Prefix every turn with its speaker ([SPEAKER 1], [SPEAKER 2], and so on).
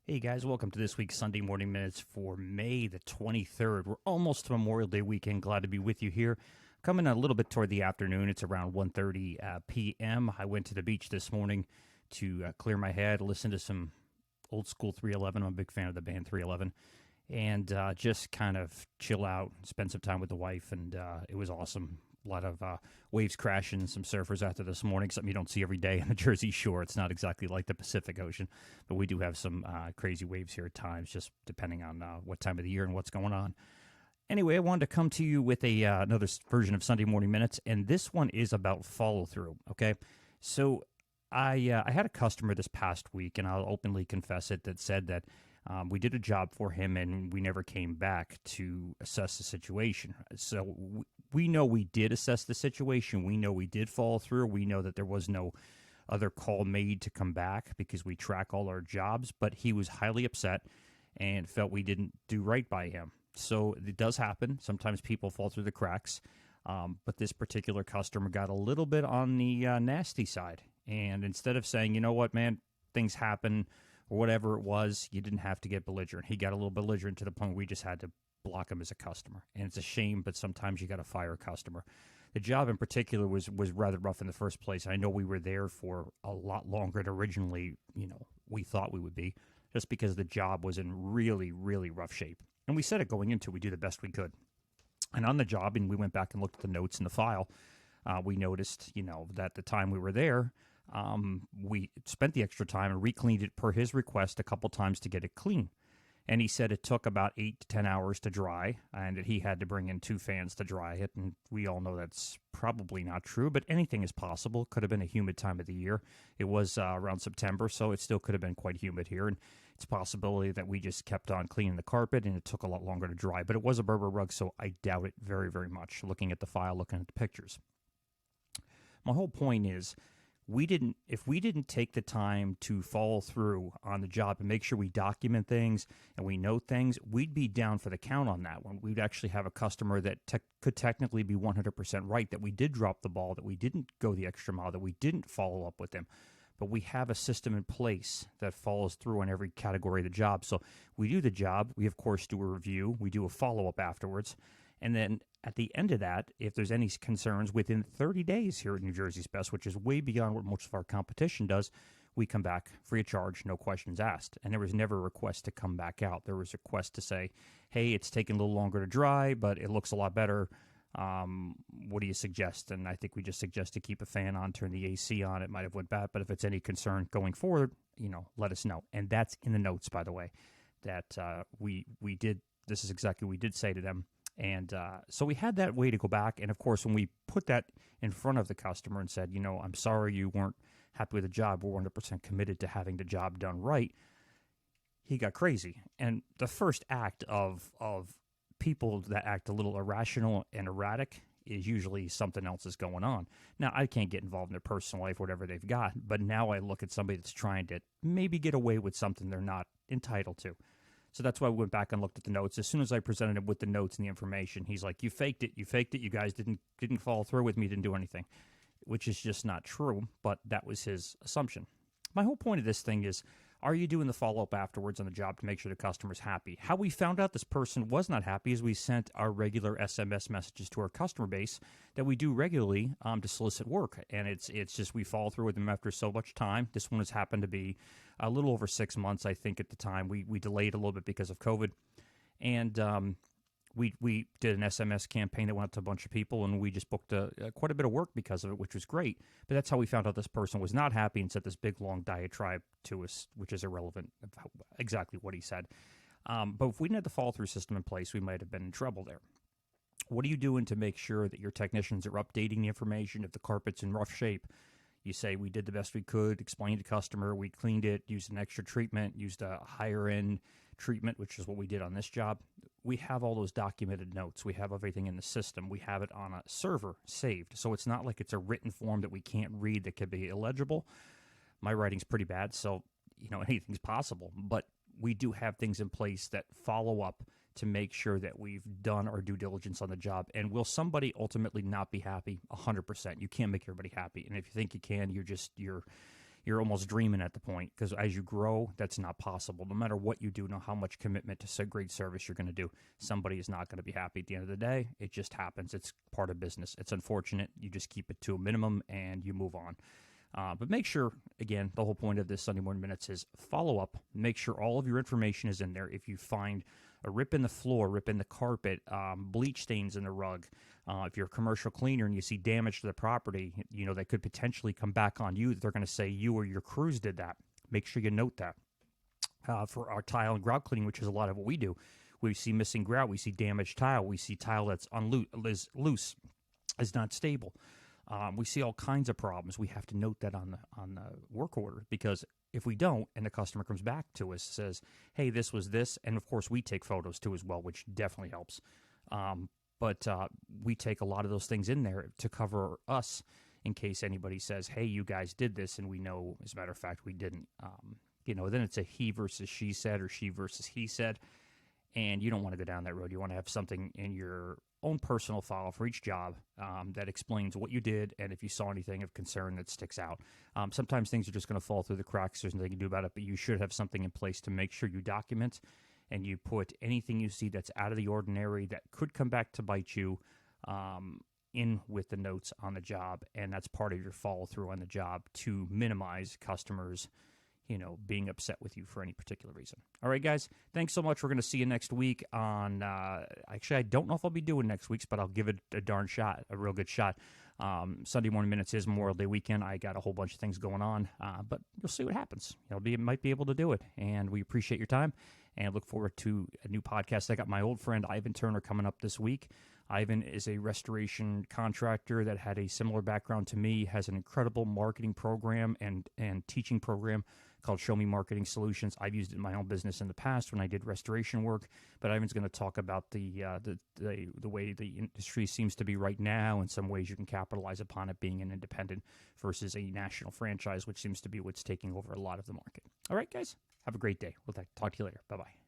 [SPEAKER 1] Hey guys, welcome to this week's Sunday Morning Minutes for May the 23rd. We're almost to Memorial Day weekend. Glad to be with you here. Coming a little bit toward the afternoon. It's around 1:30 p.m. I went to the beach this morning to clear my head, listen to some old school 311. I'm a big fan of the band 311. And just kind of chill out, spend some time with the wife, and it was awesome. A lot of waves crashing, some surfers out there this morning, something you don't see every day on the Jersey Shore. It's not exactly like the Pacific Ocean, but we do have some crazy waves here at times, just depending on what time of the year and what's going on. Anyway, I wanted to come to you with another version of Sunday Morning Minutes, and this one is about follow-through, okay? So I had a customer this past week, and I'll openly confess it, that said that we did a job for him and we never came back to assess the situation. So we know we did assess the situation. We know we did follow through. We know that there was no other call made to come back because we track all our jobs, but he was highly upset and felt we didn't do right by him. So it does happen. Sometimes people fall through the cracks. But this particular customer got a little bit on the nasty side. And instead of saying, you know what, man, things happen, or whatever it was, you didn't have to get belligerent. He got a little belligerent to the point where we just had to block him as a customer. And it's a shame, but sometimes you got to fire a customer. The job in particular was rather rough in the first place. I know we were there for a lot longer than originally, we thought we would be, just because the job was in really, really rough shape. And we said it going into, we do the best we could. And on the job, and we went back and looked at the notes in the file, we noticed, that the time we were there, we spent the extra time and re-cleaned it per his request a couple times to get it clean. And he said it took about 8 to 10 hours to dry, and that he had to bring in 2 fans to dry it. And we all know that's probably not true, but anything is possible. Could have been a humid time of the year. It was around September, so it still could have been quite humid here. And it's a possibility that we just kept on cleaning the carpet and it took a lot longer to dry. But it was a Berber rug, so I doubt it very, very much, looking at the file, looking at the pictures. My whole point is, if we didn't take the time to follow through on the job and make sure we document things and we note things, we'd be down for the count on that one. We'd actually have a customer that could technically be 100% right, that we did drop the ball, that we didn't go the extra mile, that we didn't follow up with them. But we have a system in place that follows through on every category of the job. So we do the job. We, of course, do a review. We do a follow-up afterwards. And then at the end of that, if there's any concerns within 30 days here at New Jersey's Best, which is way beyond what most of our competition does, we come back free of charge, no questions asked. And there was never a request to come back out. There was a request to say, hey, it's taking a little longer to dry, but it looks a lot better. What do you suggest? And I think we just suggest to keep a fan on, turn the AC on. It might have went bad, but if it's any concern going forward, let us know. And that's in the notes, by the way, that we did. This is exactly what we did say to them. And so we had that way to go back. And, of course, when we put that in front of the customer and said, I'm sorry you weren't happy with the job, we're 100% committed to having the job done right, he got crazy. And the first act of people that act a little irrational and erratic is usually something else is going on. Now, I can't get involved in their personal life, whatever they've got, but now I look at somebody that's trying to maybe get away with something they're not entitled to. So that's why we went back and looked at the notes. As soon as I presented him with the notes and the information, he's like, you faked it. You guys didn't follow through with me, didn't do anything, which is just not true, but that was his assumption. My whole point of this thing is, are you doing the follow-up afterwards on the job to make sure the customer's happy? How we found out this person was not happy is we sent our regular SMS messages to our customer base that we do regularly to solicit work. And it's just we follow through with them after so much time. This one has happened to be a little over 6 months, I think, at the time. We delayed a little bit because of COVID. And we did an SMS campaign that went out to a bunch of people, and we just booked quite a bit of work because of it, which was great. But that's how we found out this person was not happy and sent this big, long diatribe to us, which is irrelevant about exactly what he said. But if we didn't have the follow-through system in place, we might have been in trouble there. What are you doing to make sure that your technicians are updating the information? If the carpet's in rough shape, you say, we did the best we could, explain to the customer, we cleaned it, used an extra treatment, used a higher-end treatment, which is what we did on this job. We have all those documented notes. We have everything in the system. We have it on a server saved. So it's not like it's a written form that we can't read that could be illegible. My writing's pretty bad, so anything's possible. But we do have things in place that follow up to make sure that we've done our due diligence on the job. And will somebody ultimately not be happy? 100%. You can't make everybody happy. And if you think you can, you're you're almost dreaming at the point, because as you grow, that's not possible. No matter what you do, no how much commitment to great service you're going to do, somebody is not going to be happy at the end of the day. It just happens. It's part of business. It's unfortunate. You just keep it to a minimum and you move on. But make sure, again, the whole point of this Sunday Morning Minutes is follow up. Make sure all of your information is in there. If you find a rip in the floor, rip in the carpet, bleach stains in the rug, if you're a commercial cleaner and you see damage to the property, that could potentially come back on you. They're going to say you or your crews did that. Make sure you note that. For our tile and grout cleaning, which is a lot of what we do, we see missing grout, we see damaged tile, we see tile that's loose, is not stable. We see all kinds of problems. We have to note that on the work order, because if we don't, and the customer comes back to us, says, hey, this was this, and of course we take photos too as well, which definitely helps. But we take a lot of those things in there to cover us in case anybody says, hey, you guys did this, and we know, as a matter of fact, we didn't. Then it's a he versus she said, or she versus he said, and you don't want to go down that road. You want to have something in your own personal file for each job that explains what you did, and if you saw anything of concern that sticks out. Sometimes things are just going to fall through the cracks. There's nothing you can do about it, but you should have something in place to make sure you document and you put anything you see that's out of the ordinary that could come back to bite you in with the notes on the job, and that's part of your follow-through on the job to minimize customers being upset with you for any particular reason. All right, guys, thanks so much. We're going to see you next week on, actually, I don't know if I'll be doing next week's, but I'll give it a darn shot, a real good shot. Sunday Morning Minutes is Memorial Day weekend. I got a whole bunch of things going on, but you'll see what happens. Might be able to do it, and we appreciate your time, and look forward to a new podcast. I got my old friend Ivan Turner coming up this week. Ivan is a restoration contractor that had a similar background to me, has an incredible marketing program and teaching program called Show Me Marketing Solutions. I've used it in my own business in the past when I did restoration work, but Ivan's going to talk about the way the industry seems to be right now, and some ways you can capitalize upon it being an independent versus a national franchise, which seems to be what's taking over a lot of the market. All right, guys, have a great day. We'll talk to you later. Bye-bye.